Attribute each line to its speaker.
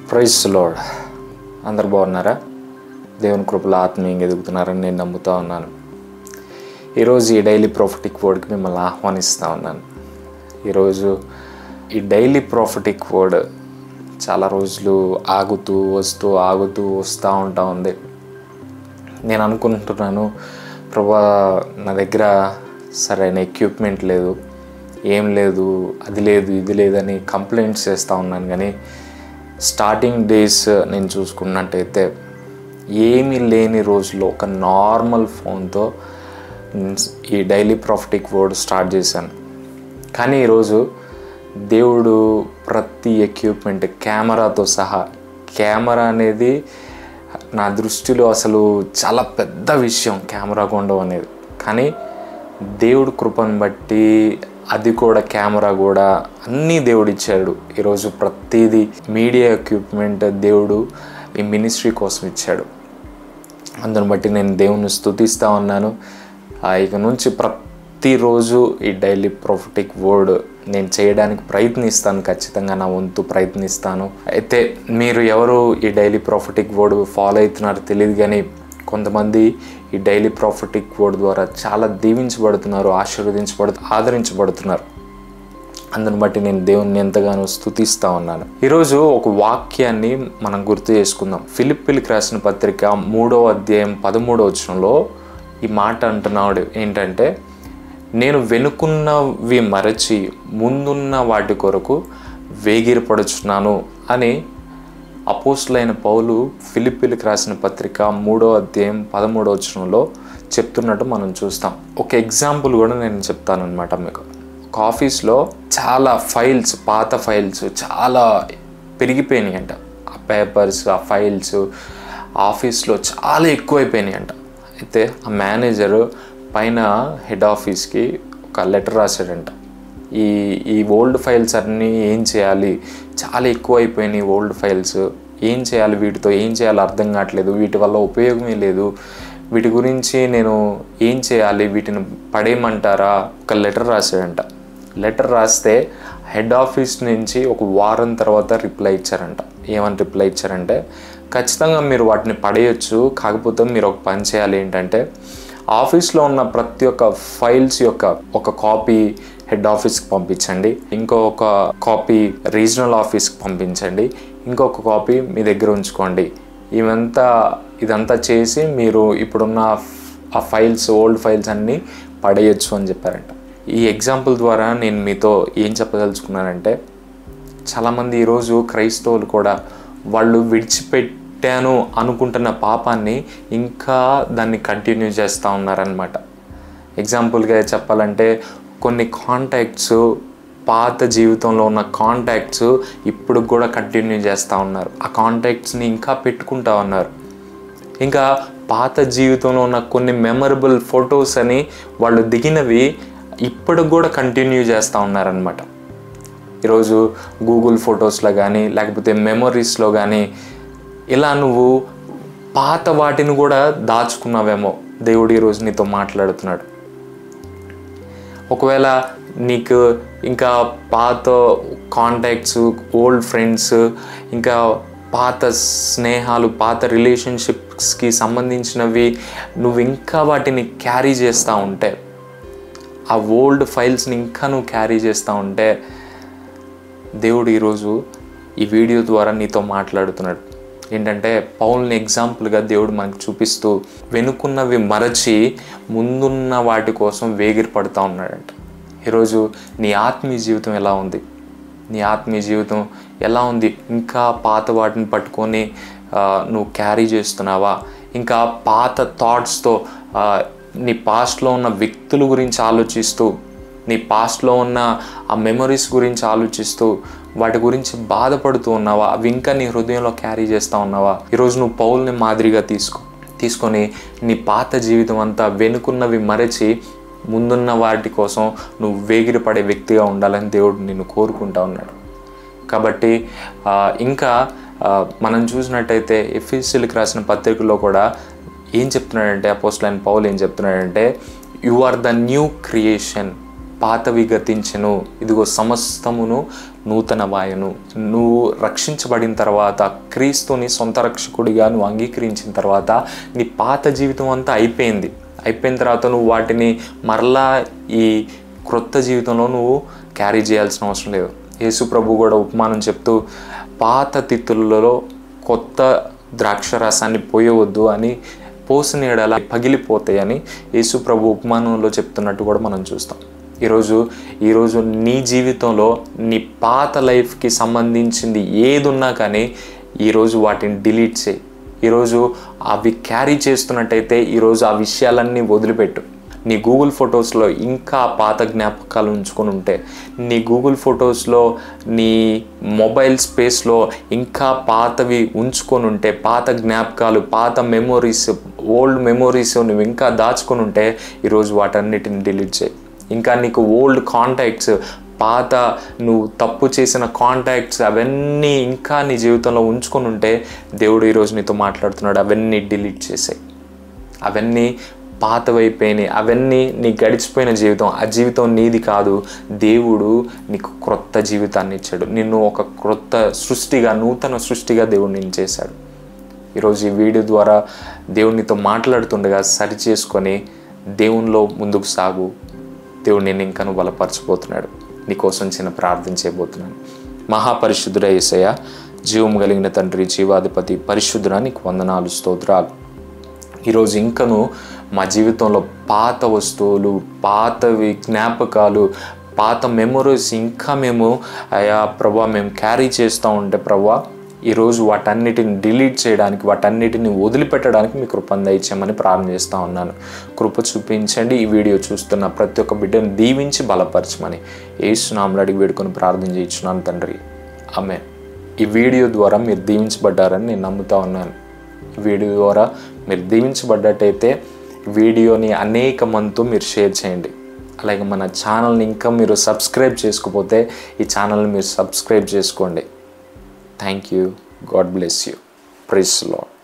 Speaker 1: Praise lord. అందరు బాగున్నారా? దేవుని కృపలో ఆత్మీయంగా ఎదుగుతున్నారని నేను నమ్ముతూ ఉన్నాను. ఈరోజు ఈ డైలీ ప్రాఫిటిక్ వర్డ్కి మిమ్మల్ని ఆహ్వానిస్తూ ఉన్నాను. ఈరోజు ఈ డైలీ ప్రాఫిటిక్ వర్డ్ చాలా రోజులు ఆగుతూ వస్తూ ఉంది. నేను అనుకుంటున్నాను, ప్రభా నా దగ్గర సరైన ఎక్విప్మెంట్ లేదు, ఏం లేదు, అది లేదు, ఇది లేదని కంప్లైంట్స్ చేస్తూ ఉన్నాను. కానీ స్టార్టింగ్ డేస్ నేను చూసుకున్నట్టయితే ఏమీ లేని రోజుల్లో ఒక నార్మల్ ఫోన్తో ఈ డైలీ ప్రాఫిటిక్ వర్డ్ స్టార్ట్ చేశాను. కానీ ఈరోజు దేవుడు ప్రతి ఎక్విప్మెంట్, కెమెరాతో సహా, కెమెరా అనేది నా దృష్టిలో అసలు చాలా పెద్ద విషయం, కెమెరా కొనడం అనేది. కానీ దేవుడు కృపను బట్టి అది కూడా, కెమెరా కూడా అన్నీ దేవుడు ఇచ్చాడు. ఈరోజు ప్రతిదీ మీడియా ఎక్విప్మెంట్ దేవుడు ఈ మినిస్ట్రీ కోసం ఇచ్చాడు. అందుని బట్టి నేను దేవుని స్తుతిస్తూ ఉన్నాను. ఇక నుంచి ప్రతిరోజు ఈ డైలీ ప్రాఫిటిక్ వర్డ్ నేను చేయడానికి ప్రయత్నిస్తాను, ఖచ్చితంగా నా వంతు ప్రయత్నిస్తాను. అయితే మీరు ఎవరు ఈ డైలీ ప్రాఫిటిక్ వర్డ్ ఫాలో అవుతున్నారో తెలియదు, కానీ కొంతమంది ఈ డైలీ ప్రాఫిటిక్ వర్డ్ ద్వారా చాలా దీవించబడుతున్నారు, ఆదరించబడుతున్నారు. అందుని బట్టి నేను దేవుణ్ణి ఎంతగానో స్తుతిస్తూ ఉన్నాను. ఈరోజు ఒక వాక్యాన్ని మనం గుర్తు చేసుకుందాం. ఫిలిప్పీలకు రాసిన పత్రిక 3వ అధ్యాయం 13వ వచనంలో ఈ మాట అంటున్నాడు ఏంటంటే, నేను వెనుకున్నవి మరచి ముందున్న వాటి కొరకు వేగిరపడుచున్నాను అని అపోస్తులైన పౌలు ఫిలిప్పీలకు రాసిన పత్రిక 3వ అధ్యాయం 13వ వచనంలో చెప్తున్నట్టు మనం చూస్తాం. ఒక ఎగ్జాంపుల్ కూడా నేను చెప్తాను అనమాట మీకు. ఒక ఆఫీస్లో చాలా ఫైల్స్, పాత ఫైల్స్ చాలా పెరిగిపోయినాయి అంట. ఆ పేపర్స్, ఆ ఫైల్స్ ఆఫీస్లో చాలా ఎక్కువైపోయినాయి అంట. అయితే ఆ మేనేజరు పైన హెడ్ ఆఫీస్కి ఒక లెటర్ రాశాడంట. ఈ ఓల్డ్ ఫైల్స్ అన్నీ ఏం చేయాలి, చాలా ఎక్కువైపోయినాయి ఓల్డ్ ఫైల్స్, ఏం చేయాలి, వీటితో ఏం చేయాలో అర్థం కావట్లేదు, వీటి వల్ల ఉపయోగమే లేదు, వీటి గురించి నేను ఏం చేయాలి, వీటిని పడేయమంటారా? ఒక లెటర్ రాశాడంట. లెటర్ రాస్తే హెడ్ ఆఫీస్ నుంచి ఒక వారం తర్వాత రిప్లై ఇచ్చారంట. ఏమని రిప్లై ఇచ్చారంటే, ఖచ్చితంగా మీరు వాటిని పడేయచ్చు, కాకపోతే మీరు ఒక పని చేయాలి. ఏంటంటే, ఆఫీస్లో ఉన్న ప్రతి ఒక్క ఫైల్స్ యొక్క ఒక కాపీ హెడ్ ఆఫీస్కి పంపించండి, ఇంకొక కాపీ రీజనల్ ఆఫీస్కి పంపించండి, ఇంకొక కాపీ మీ దగ్గర ఉంచుకోండి. ఇదంతా చేసి మీరు ఇప్పుడున్న ఆ ఫైల్స్, ఓల్డ్ ఫైల్స్ అన్నీ పడేయచ్చు అని చెప్పారంట. ఈ ఎగ్జాంపుల్ ద్వారా నేను మీతో ఏం చెప్పదలుచుకున్నానంటే, చాలామంది ఈరోజు క్రైస్తవులు కూడా వాళ్ళు విడిచిపెట్టాను అనుకుంటున్న పాపాన్ని ఇంకా దాన్ని కంటిన్యూ చేస్తూ ఉన్నారనమాట. ఎగ్జాంపుల్గా చెప్పాలంటే, కొన్ని కాంటాక్ట్స్, పాత జీవితంలో ఉన్న కాంటాక్ట్స్ ఇప్పుడు కూడా కంటిన్యూ చేస్తూ ఉన్నారు. ఆ కాంటాక్ట్స్ని ఇంకా పెట్టుకుంటా ఉన్నారు. ఇంకా పాత జీవితంలో ఉన్న కొన్ని మెమరబుల్ ఫొటోస్ అని వాళ్ళు దిగినవి ఇప్పుడు కూడా కంటిన్యూ చేస్తూ ఉన్నారనమాట. ఈరోజు గూగుల్ ఫొటోస్లో కానీ, లేకపోతే మెమరీస్లో కానీ ఇలా నువ్వు పాత వాటిని కూడా దాచుకున్నావేమో. దేవుడు ఈరోజు నీతో మాట్లాడుతున్నాడు. ఒకవేళ నీకు ఇంకా పాత కాంటాక్ట్స్, ఓల్డ్ ఫ్రెండ్స్, ఇంకా పాత స్నేహాలు, పాత రిలేషన్షిప్స్కి సంబంధించినవి నువ్వు ఇంకా వాటిని క్యారీ చేస్తూ ఉంటే, ఆ ఓల్డ్ ఫైల్స్ని ఇంకా నువ్వు క్యారీ చేస్తూ ఉంటే, దేవుడు ఈరోజు ఈ వీడియో ద్వారా నీతో మాట్లాడుతున్నాడు. ఏంటంటే, పౌల్ని ఎగ్జాంపుల్గా దేవుడు మనకు చూపిస్తూ వెనుకున్నవి మరచి ముందున్న వాటి కోసం వేగిరపడుతూ ఉన్నాడంట. ఈరోజు నీ ఆత్మీయ జీవితం ఎలా ఉంది? నీ ఆత్మీయ జీవితం ఎలా ఉంది? ఇంకా పాత వాటిని పట్టుకొని నువ్వు క్యారీ చేస్తున్నావా? ఇంకా పాత థాట్స్తో నీ పాస్ట్లో ఉన్న వ్యక్తుల గురించి ఆలోచిస్తూ, నీ పాస్ట్లో ఉన్న ఆ మెమరీస్ గురించి ఆలోచిస్తూ వాటి గురించి బాధపడుతూ ఉన్నావా? అవి ఇంకా నీ హృదయంలో క్యారీ చేస్తూ ఉన్నావా? ఈరోజు నువ్వు పౌల్ని మాదిరిగా తీసుకొని నీ పాత జీవితం అంతా వెనుకున్నవి మరచి ముందున్న వాటి కోసం నువ్వు వేగిరపడే వ్యక్తిగా ఉండాలని దేవుడు నిన్ను కోరుకుంటా ఉన్నాడు. కాబట్టి ఇంకా మనం చూసినట్టయితే ఎఫెసీయులకు రాసిన పత్రికలో కూడా ఏం చెప్తున్నాడంటే, అపోస్తలుడైన పౌలు ఏం చెప్తున్నాడంటే, you are the new creation, పాతవి గతించెను, ఇదిగో సమస్తమును నూతనమాయెను. నువ్వు రక్షించబడిన తర్వాత, క్రీస్తుని సొంత రక్షకుడిగా నువ్వు అంగీకరించిన తర్వాత నీ పాత జీవితం అంతా అయిపోయిన తర్వాత నువ్వు వాటిని మరలా ఈ క్రొత్త జీవితంలో నువ్వు క్యారీ చేయాల్సిన అవసరం లేదు. యేసు ప్రభు కూడా ఉపమానం చెప్తూ పాత తిత్తులలో కొత్త ద్రాక్ష రసాన్ని పోయవద్దు అని, పోసిన ఎడల పగిలిపోతాయని యేసు ప్రభు ఉపమానంలో చెప్తున్నట్టు కూడా మనం చూస్తాం. ఈరోజు నీ జీవితంలో నీ పాత లైఫ్కి సంబంధించింది ఏది ఉన్నా కానీ ఈరోజు వాటిని డిలీట్ చేయి. ఈరోజు అవి క్యారీ చేస్తున్నట్టయితే ఈరోజు ఆ విషయాలన్నీ వదిలిపెట్టు. నీ గూగుల్ ఫొటోస్లో ఇంకా పాత జ్ఞాపకాలు ఉంచుకొని ఉంటే, నీ గూగుల్ ఫొటోస్లో నీ మొబైల్ స్పేస్లో ఇంకా పాతవి ఉంచుకొని ఉంటే, పాత జ్ఞాపకాలు, పాత మెమొరీస్, ఓల్డ్ మెమొరీస్ నువ్వు ఇంకా దాచుకొని ఉంటే ఈరోజు వాటన్నిటిని డిలీట్ చేయి. ఇంకా నీకు ఓల్డ్ కాంటాక్ట్స్, పాత నువ్వు తప్పు చేసిన కాంటాక్ట్స్ అవన్నీ ఇంకా నీ జీవితంలో ఉంచుకొని ఉంటే దేవుడు ఈరోజు నీతో మాట్లాడుతున్నాడు. అవన్నీ డిలీట్ చేసాయి. అవన్నీ పాతవైపోయినాయి. అవన్నీ నీ గడిచిపోయిన జీవితం. ఆ జీవితం నీది కాదు. దేవుడు నీకు క్రొత్త జీవితాన్ని ఇచ్చాడు. నిన్ను ఒక క్రొత్త సృష్టిగా, నూతన సృష్టిగా దేవుడు నిన్ను చేశాడు. ఈరోజు ఈ వీడియో ద్వారా దేవుడు నీతో మాట్లాడుతుండగా సరి చేసుకొని దేవునిలో ముందుకు సాగు. దేవుడు నేను ఇంకా నువ్వు బలపరచబోతున్నాడు. నీకోసం చిన్న ప్రార్థన చేయబోతున్నాను. మహాపరిశుద్ధుడ యేసయ్య, జీవం కలిగిన తండ్రి, జీవాధిపతి, పరిశుద్ధుడా నీకు వందనాలు, స్తోత్రాలు. ఈరోజు ఇంకను మా జీవితంలో పాత వస్తువులు, పాతవి జ్ఞాపకాలు, పాత మెమొరీస్ ఇంకా మేము ప్రభా మేము క్యారీ చేస్తూ ఉంటే ప్రభా ఈరోజు వాటన్నిటిని డిలీట్ చేయడానికి, వాటన్నిటిని వదిలిపెట్టడానికి మీ కృప దయచేయమని ప్రార్థన చేస్తూ ఉన్నాను. కృప చూపించండి. ఈ వీడియో చూస్తున్న ప్రతి ఒక్క బిడ్డను దీవించి బలపరచమని యేసు నామములో అడిగి వేడుకొని ప్రార్థన చేయించున్నాను తండ్రి. ఆమేన్. ఈ వీడియో ద్వారా మీరు దీవించబడ్డారని నేను నమ్ముతా ఉన్నాను. ఈ వీడియో ద్వారా మీరు దీవించబడ్డట్టయితే వీడియోని అనేక మందితో మీరు షేర్ చేయండి. అలాగే మన ఛానల్ని ఇంకా మీరు సబ్స్క్రైబ్ చేసుకోకపోతే ఈ ఛానల్ని మీరు సబ్స్క్రైబ్ చేసుకోండి. Thank you. God bless you. Praise the Lord.